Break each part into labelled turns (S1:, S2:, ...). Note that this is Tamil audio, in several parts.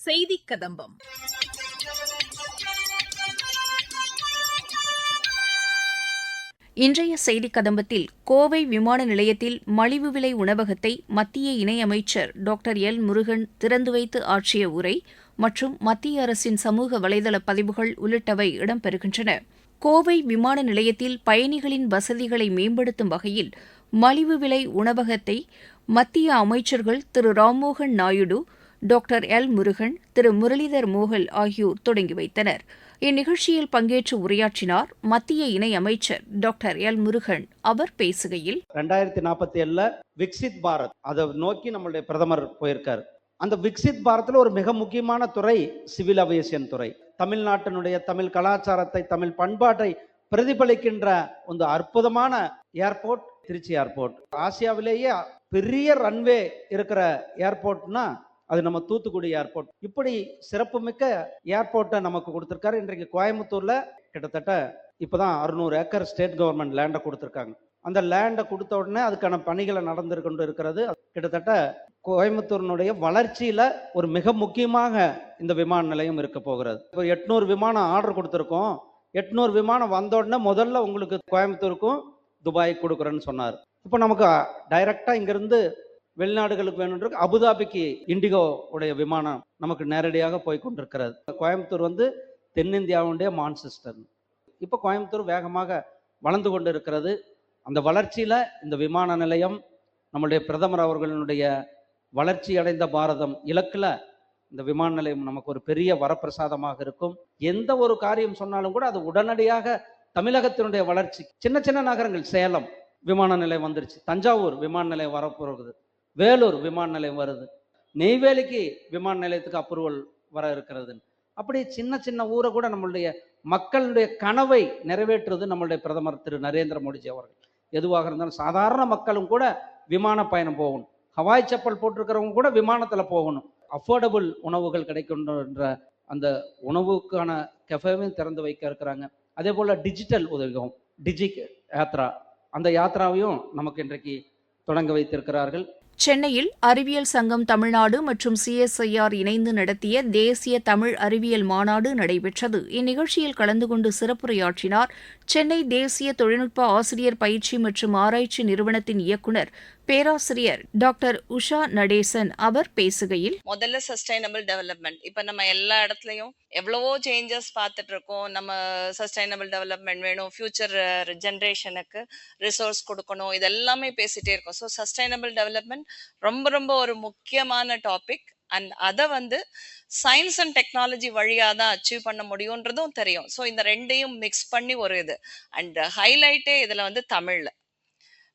S1: செய்திக் கதம்பம்.
S2: இன்றைய செய்திக் கதம்பத்தில் கோவை விமான நிலையத்தில் மலிவு விலை உணவகத்தை மத்திய இணையமைச்சர் டாக்டர் எல் முருகன் திறந்து வைத்து ஆற்றிய உரை மற்றும் மத்திய அரசின் சமூக வலைதள பதிவுகள் உள்ளிட்டவை இடம்பெறுகின்றன. கோவை விமான நிலையத்தில் பயணிகளின் வசதிகளை மேம்படுத்தும் வகையில் மலிவு விலை உணவகத்தை மத்திய அமைச்சர்கள் திரு ராம்மோகன் நாயுடு, டாக்டர் எல் முருகன், திரு முரளிதர் மோகல் ஆகியோர் தொடங்கி வைத்தனர். இந்நிகழ்ச்சியில் பங்கேற்று உரையாற்றினார் மத்திய இணையமைச்சர் டாக்டர் எல் முருகன். அவர் பேசுகையில்,
S3: 2047 விக்சித் பாரத் அதை நோக்கி நம்மளுடைய பிரதமர் போயிருக்காரு. அந்த விக்சித் பாரத்தில் ஒரு மிக முக்கியமான துறை சிவில் அவியேஷன் துறை. தமிழ்நாட்டினுடைய தமிழ் கலாச்சாரத்தை, தமிழ் பண்பாட்டை பிரதிபலிக்கின்ற ஒரு அற்புதமான ஏர்போர்ட் திருச்சி ஏர்போர்ட். ஆசியாவிலேயே பெரிய ரன்வே இருக்கிற ஏர்போர்ட்னா அது நம்ம தூத்துக்குடி ஏர்போர்ட். இப்படி சிறப்புமிக்க ஏர்போர்ட்டை நமக்கு கொடுத்திருக்காரு. இன்றைக்கு கோயம்புத்தூர்ல கிட்டத்தட்ட இப்பதான் 600 ஏக்கர் ஸ்டேட் கவர்மெண்ட் லேண்டை கொடுத்திருக்காங்க. அந்த லேண்டை கொடுத்த உடனே அதுக்கான பணிகளை நடந்து கொண்டு இருக்கிறது. கிட்டத்தட்ட கோயம்புத்தூரினுடைய வளர்ச்சியில ஒரு மிக முக்கியமாக இந்த விமான நிலையம் இருக்க போகிறது. இப்போ 800 விமானம் ஆர்டர் கொடுத்திருக்கோம். 800 விமானம் வந்த உடனே முதல்ல உங்களுக்கு கோயம்புத்தூருக்கும் துபாய்க்கு கொடுக்குறேன்னு சொன்னார். இப்போ நமக்கு டைரக்டா இங்கிருந்து வெளிநாடுகளுக்கு வேணுன்ற அபுதாபிக்கு இண்டிகோ உடைய விமானம் நமக்கு நேரடியாக போய் கொண்டிருக்கிறது. கோயம்புத்தூர் தென்னிந்தியாவுடைய மான்செஸ்டர். இப்போ கோயம்புத்தூர் வேகமாக வளர்ந்து கொண்டு இருக்கிறது. அந்த வளர்ச்சியில இந்த விமான நிலையம் நம்முடைய பிரதமர் அவர்களுடைய வளர்ச்சி அடைந்த பாரதம் இலக்குல இந்த விமான நிலையம் நமக்கு ஒரு பெரிய வரப்பிரசாதமாக இருக்கும். எந்த ஒரு காரியம் சொன்னாலும் கூட அது உடனடியாக தமிழகத்தினுடைய வளர்ச்சி. சின்ன சின்ன நகரங்கள், சேலம் விமான நிலையம் வந்துருச்சு, தஞ்சாவூர் விமான நிலையம் வரப்போகுது, வேலூர் விமான நிலையம் வருது, நெய்வேலிக்கு விமான நிலையத்துக்கு அப்ரூவல் வர இருக்கிறது. அப்படி சின்ன சின்ன ஊரை கூட நம்மளுடைய மக்களுடைய கனவை நிறைவேற்றுவது நம்மளுடைய பிரதமர் திரு நரேந்திர மோடிஜி அவர்கள். எதுவாக இருந்தாலும் சாதாரண மக்களும் கூட விமான பயணம் போகணும். ஹவாய் செப்பல் போட்டிருக்கிறவங்க கூட விமானத்துல போகணும். அஃபோர்டபுள் உணவுகள் கிடைக்கின்ற அந்த உணவுக்கான கெஃபேவையும் திறந்து வைக்க இருக்கிறாங்க. அதே போல டிஜிட்டல் உதவியும், டிஜிக் யாத்ரா, அந்த யாத்ராவையும் நமக்கு இன்றைக்கு தொடங்க வைத்திருக்கிறார்கள்.
S2: சென்னையில் அறிவியல் சங்கம் தமிழ்நாடு மற்றும் CSIR இணைந்து நடத்திய தேசிய தமிழ் அறிவியல் மாநாடு நடைபெற்றது. இந்நிகழ்ச்சியில் கலந்து கொண்டு சிறப்புரையாற்றினார் சென்னை தேசிய தொழில்நுட்ப ஆசிரியர் பயிற்சி மற்றும் ஆராய்ச்சி நிறுவனத்தின் இயக்குநர் பேராசிரியர் டாக்டர் உஷா நடேசன். அவர் பேசுகையில்,
S4: முதல்ல சஸ்டைனபிள் டெவலப்மெண்ட். இப்ப நம்ம எல்லா இடத்துலயும் எவ்வளவோ சேஞ்சஸ் பார்த்துட்டு இருக்கோம். நம்ம சஸ்டைனபிள் டெவலப்மெண்ட் வேணும், ஃபியூச்சர் ஜென்ரேஷனுக்கு ரிசோர்ஸ் கொடுக்கணும், இதெல்லாமே பேசிட்டே இருக்கோம். ஸோ சஸ்டைனபிள் டெவலப்மெண்ட் ரொம்ப ரொம்ப ஒரு முக்கியமான டாபிக். அண்ட் அதை சயின்ஸ் அண்ட் டெக்னாலஜி வழியாக தான் அச்சீவ் பண்ண முடியுன்றதும் தெரியும். ஸோ இந்த ரெண்டையும் மிக்ஸ் பண்ணி ஒரு இது. அண்ட் ஹைலைட்டே இதில் தமிழில்.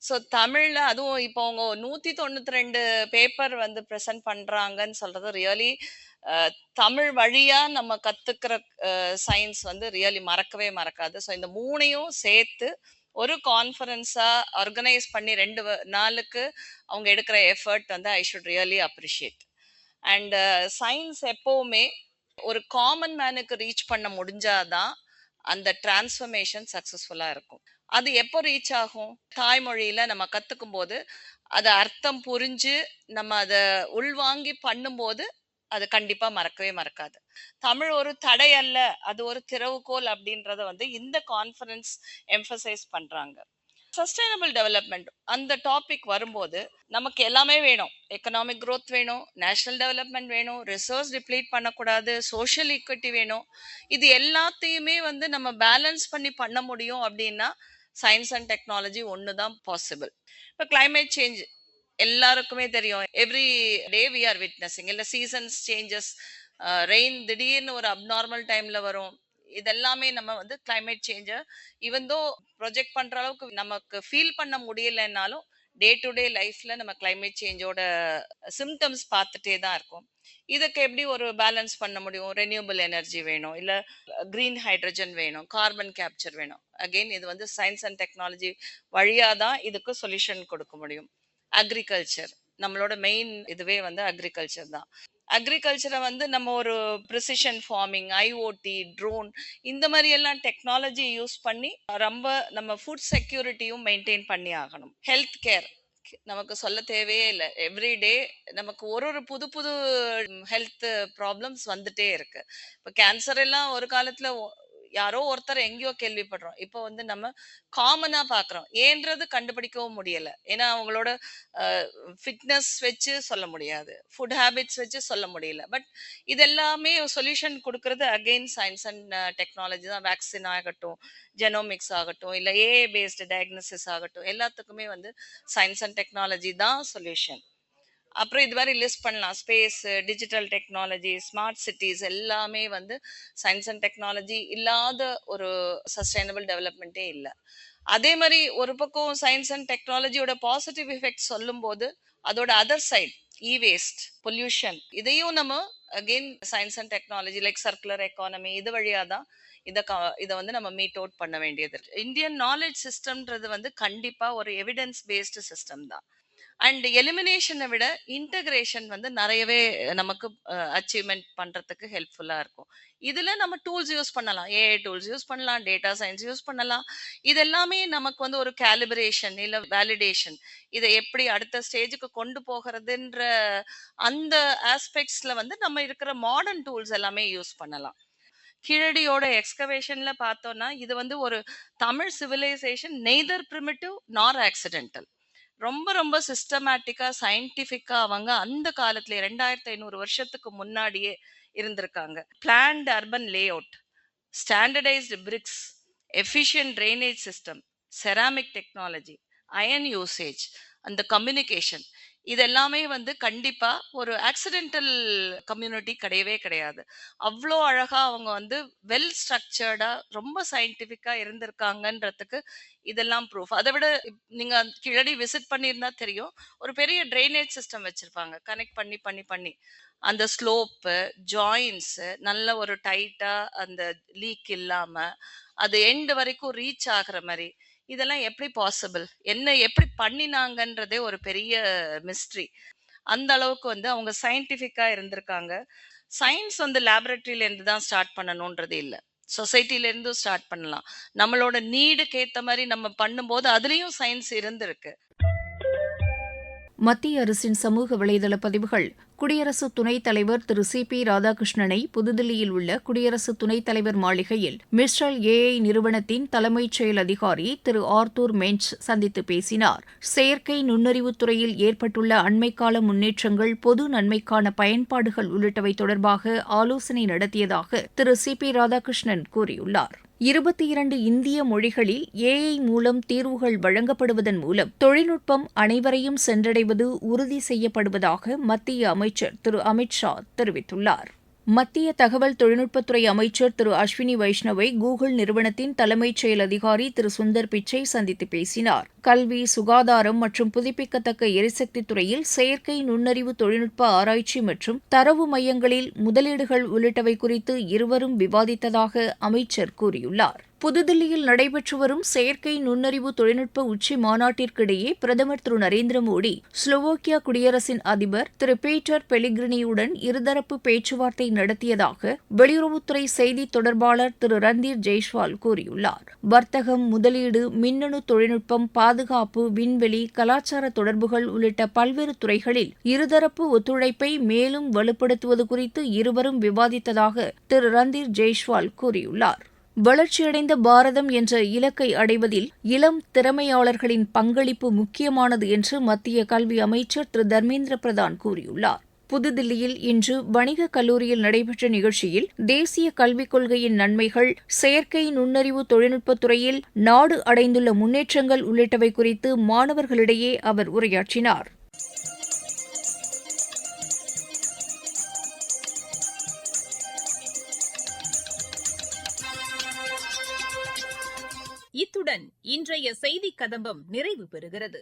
S4: ஸோ தமிழில் அதுவும் இப்போ அவங்க 192 பேப்பர் ப்ரெசென்ட் பண்ணுறாங்கன்னு சொல்கிறது ரியலி தமிழ் வழியாக நம்ம கற்றுக்கிற சயின்ஸ் ரியலி மறக்கவே மறக்காது. ஸோ இந்த மூணையும் சேர்த்து ஒரு கான்ஃபரன்ஸாக ஆர்கனைஸ் பண்ணி 2 நாளுக்கு அவங்க எடுக்கிற effort I should really appreciate. And science எப்போவுமே ஒரு காமன் மேனுக்கு ரீச் பண்ண முடிஞ்சாதான் அந்த டிரான்ஸ்ஃபர்மேஷன் சக்ஸஸ்ஃபுல்லாக இருக்கும். அது எப்போ ரீச் ஆகும்? தாய்மொழியில நம்ம கத்துக்கும் போது அது அர்த்தம் புரிஞ்சு நம்ம அதை உள்வாங்கி பண்ணும்போது அது கண்டிப்பா மறக்கவே மறக்காது. தமிழ் ஒரு தடை அல்ல, அது ஒரு திறவுகோல் அப்படின்றத இந்த கான்ஃபரன்ஸ் எம்பசைஸ் பண்றாங்க. சஸ்டைனபிள் டெவலப்மெண்ட் அந்த டாபிக் வரும்போது நமக்கு எல்லாமே வேணும். எக்கனாமிக் க்ரோத் வேணும், நேஷனல் டெவலப்மெண்ட் வேணும், ரிசோர்ஸ் டிப்ளீட் பண்ணக்கூடாது, சோஷியல் ஈக்விட்டி வேணும். இது எல்லாத்தையுமே நம்ம பேலன்ஸ் பண்ணி பண்ண முடியும் அப்படின்னா சயின்ஸ் அண்ட் டெக்னாலஜி ஒன்று தான் பாசிபிள். இப்போ கிளைமேட் சேஞ்ச் எல்லாருக்குமே தெரியும். Every day we are witnessing. இல்லை சீசன்ஸ் சேஞ்சஸ், ரெயின் திடீர்னு ஒரு அப்நார்மல் டைம்ல வரும். இதெல்லாமே நம்ம கிளைமேட் சேஞ்சை ஈவன் தோ ப்ரொஜெக்ட் பண்ற அளவுக்கு நமக்கு ஃபீல் பண்ண முடியலைன்னாலும் டே டு டே லைஃப்ல நம்ம கிளைமேட் சேஞ்சோட சிம்டம்ஸ் பார்த்துட்டே தான் இருக்கும். இதுக்கு எப்படி ஒரு பேலன்ஸ் பண்ண முடியும்? ரெனியூபிள் எனர்ஜி வேணும், இல்லை கிரீன் ஹைட்ரஜன் வேணும், கார்பன் கேப்சர் வேணும். அகெயின் இது சயின்ஸ் அண்ட் டெக்னாலஜி வழியாக தான் இதுக்கு சொல்யூஷன் கொடுக்க முடியும். அக்ரிகல்ச்சர் நம்மளோட மெயின் இதுவே அக்ரிகல்ச்சர் தான். அக்ரிகல்ச்சரை நம்ம ஒரு ப்ரிசிஷன் ஃபார்மிங், IoT, ட்ரோன், இந்த மாதிரி எல்லாம் டெக்னாலஜி யூஸ் பண்ணி ரொம்ப நம்ம ஃபுட் செக்யூரிட்டியும் மெயின்டைன் பண்ணி ஆகணும். ஹெல்த் கேர் நமக்கு சொல்ல தேவையே இல்ல. எவ்ரிடே நமக்கு ஒரு ஒரு புது புது ஹெல்த் ப்ராப்ளம்ஸ் வந்துட்டே இருக்கு. இப்ப கேன்சர் எல்லாம் ஒரு காலத்துல யாரோ ஒருத்தர் எங்கேயோ கேள்விப்படுறோம். இப்போ வந்து நம்ம காமனா பார்க்குறோம். ஏன்றது கண்டுபிடிக்கவும் முடியல. ஏன்னா அவங்களோட ஃபிட்னஸ் வச்சு சொல்ல முடியாது. ஃபுட் ஹேபிட்ஸ் வச்சு சொல்ல முடியல. பட் இது எல்லாமே சொல்யூஷன் குடுக்குறது அகைன் சயன்ஸ் அண்ட் டெக்னாலஜி தான். வேக்சின் ஆகட்டும், ஜெனோமிக்ஸ் ஆகட்டும், இல்ல ஏஐ பேஸ்டு டயக்னோசிஸ் ஆகட்டும், எல்லாத்துக்குமே வந்து சயன்ஸ் அண்ட் டெக்னாலஜி தான் சொல்யூஷன். அப்புறம் இது மாதிரி லிஸ்ட் பண்ணலாம். Space, digital technology, smart cities எல்லாமே வந்து சயின்ஸ் அண்ட் டெக்னாலஜி இல்லாத ஒரு சஸ்டைனபிள் டெவலப்மெண்ட்டே இல்லை. அதே மாதிரி ஒரு பக்கம் சயின்ஸ் அண்ட் டெக்னாலஜியோட பாசிட்டிவ் எஃபெக்ட் சொல்லும் போது அதோட other side e waste, pollution, இதையும் நம்ம again science and technology like circular economy இது வழியா தான் இதை வந்து நம்ம மீட் அவுட் பண்ண வேண்டியது இருக்கு. இந்தியன் நாலேஜ் சிஸ்டம்ன்றது வந்து கண்டிப்பா ஒரு எவிடன்ஸ் பேஸ்டு சிஸ்டம் தான். அண்ட் எலிமினேஷனை விட இன்டகிரேஷன் வந்து நிறையவே நமக்கு அச்சீவ்மெண்ட் பண்றதுக்கு ஹெல்ப்ஃபுல்லா இருக்கும். இதுல நம்ம டூல்ஸ் யூஸ் பண்ணலாம், ஏஐ டூல்ஸ் யூஸ் பண்ணலாம், டேட்டா சயின்ஸ் யூஸ் பண்ணலாம். இது எல்லாமே நமக்கு வந்து ஒரு கேலிபரேஷன் இல்ல வேலிடேஷன், இதை எப்படி அடுத்த ஸ்டேஜுக்கு கொண்டு போகிறதுன்ற அந்த ஆஸ்பெக்ட்ஸ்ல வந்து நம்ம இருக்கிற மாடர்ன் டூல்ஸ் எல்லாமே யூஸ் பண்ணலாம். கீழடியோட எக்ஸ்கவேஷன்ல பார்த்தோம்னா இது வந்து ஒரு தமிழ் சிவிலைசேஷன் நெய்தர் பிரிமிட்டிவ் நார் ஆக்சிடென்டல். ரொம்ப ரொம்ப சிஸ்டமேட்டிக்கா சயின்டிபிக்கா அவங்க அந்த காலத்துல 2500 வருஷத்துக்கு முன்னாடியே இருந்திருக்காங்க. Planned urban layout, standardised bricks, efficient drainage system, ceramic technology, iron usage, அந்த கம்யூனிகேஷன், இது எல்லாமே வந்து கண்டிப்பா ஒரு ஆக்சிடென்டல் கம்யூனிட்டி கிடையவே கிடையாது. அவ்வளோ அழகா அவங்க வந்து வெல் ஸ்ட்ரக்சர்டா ரொம்ப சயின்டிபிக்கா இருந்திருக்காங்கன்றதுக்கு இதெல்லாம் ப்ரூஃப். அதை விட நீங்க கீழடி விசிட் பண்ணியிருந்தா தெரியும், ஒரு பெரிய ட்ரைனேஜ் சிஸ்டம் வச்சிருப்பாங்க, கனெக்ட் பண்ணி பண்ணி பண்ணி அந்த ஸ்லோப்பு, ஜாயின்ஸ் நல்ல ஒரு டைட்டா அந்த லீக் இல்லாம அது எண்ட் வரைக்கும் ரீச் ஆகுற மாதிரி. இதெல்லாம் எப்படி பாசிபிள், என்ன எப்படி பண்ணினாங்கன்றதே ஒரு பெரிய மிஸ்ட்ரி. அந்த அளவுக்கு வந்து அவங்க சயின்டிபிக்கா இருந்திருக்காங்க. சயின்ஸ் வந்து லேபரட்டரியில இருந்து தான் ஸ்டார்ட் பண்ணணும்ன்றது இல்லை, சொசைட்டில இருந்தும் ஸ்டார்ட் பண்ணலாம். நம்மளோட நீடுக்கு ஏத்த மாதிரி நம்ம பண்ணும்போது அதுலயும் சயின்ஸ் இருந்திருக்கு.
S2: மத்திய அரசின் சமூக வலைதள பதிவுகள் குடியரசு துணைத் தலைவர் திரு சி பி ராதாகிருஷ்ணனை புதுதில்லியில் உள்ள குடியரசு துணைத் தலைவர் மாளிகையில் மிஸ்ட்ரல் ஏஐ நிறுவனத்தின் தலைமைச் செயல் அதிகாரி திரு ஆர்த்தூர் மென்ச் சந்தித்து பேசினார். செயற்கை நுண்ணறிவுத் துறையில் ஏற்பட்டுள்ள அண்மைக்கால முன்னேற்றங்கள், பொது நன்மைக்கான பயன்பாடுகள் உள்ளிட்டவை தொடர்பாக ஆலோசனை நடத்தியதாக திரு சி பி ராதாகிருஷ்ணன் கூறியுள்ளார். 22 இந்திய மொழிகளில் ஏஐ மூலம் தீர்வுகள் வழங்கப்படுவதன் மூலம் தொழில்நுட்பம் அனைவரையும் சென்றடைவது உறுதி செய்யப்படுவதாக மத்திய அமைச்சர் திரு அமித் ஷா தெரிவித்துள்ளார். மத்திய தகவல் தொழில்நுட்பத்துறை அமைச்சர் திரு அஸ்வினி வைஷ்ணவை கூகுள் நிறுவனத்தின் தலைமைச் செயல் அதிகாரி திரு சுந்தர் பிச்சை சந்தித்து பேசினார். கல்வி, சுகாதாரம் மற்றும் புதுப்பிக்கத்தக்க எரிசக்தி துறையில் செயற்கை நுண்ணறிவு தொழில்நுட்ப ஆராய்ச்சி மற்றும் தரவு மையங்களில் முதலீடுகள் உள்ளிட்டவை குறித்து இருவரும் விவாதித்ததாக அமைச்சர் கூறியுள்ளார். புதுதில்லியில் நடைபெற்று வரும் செயற்கை நுண்ணறிவு தொழில்நுட்ப உச்சி மாநாட்டிற்கிடையே பிரதமர் திரு நரேந்திர மோடி ஸ்லோவோக்கியா குடியரசின் அதிபர் திரு பீட்டர் பெலிக்ரினியுடன் இருதரப்பு பேச்சுவார்த்தை நடத்தியதாக வெளியுறவுத்துறை செய்தித் தொடர்பாளர் திரு ரந்தீர் ஜெய்ஸ்வால் கூறியுள்ளார். வர்த்தகம், முதலீடு, மின்னணு தொழில்நுட்பம், பாதுகாப்பு, விண்வெளி, கலாச்சார தொடர்புகள் உள்ளிட்ட பல்வேறு துறைகளில் இருதரப்பு ஒத்துழைப்பை மேலும் வலுப்படுத்துவது குறித்து இருவரும் விவாதித்ததாக திரு ரந்தீர் ஜெய்ஸ்வால் கூறியுள்ளார். வளர்ச்சியடைந்த பாரதம் என்ற இலக்கை அடைவதில் இளம் திறமையாளர்களின் பங்களிப்பு முக்கியமானது என்று மத்திய கல்வி அமைச்சர் திரு தர்மேந்திர பிரதான் கூறியுள்ளார். புதுதில்லியில் இன்று வணிகக் கல்லூரியில் நடைபெற்ற நிகழ்ச்சியில் தேசிய கல்விக் கொள்கையின் நன்மைகள், செயற்கை நுண்ணறிவு தொழில்நுட்பத் துறையில் நாடு அடைந்துள்ள முன்னேற்றங்கள் உள்ளிட்டவை குறித்து மாணவர்களிடையே அவர் உரையாற்றினார்.
S1: இத்துடன் இன்றைய செய்திக் கதம்பம் நிறைவு பெறுகிறது.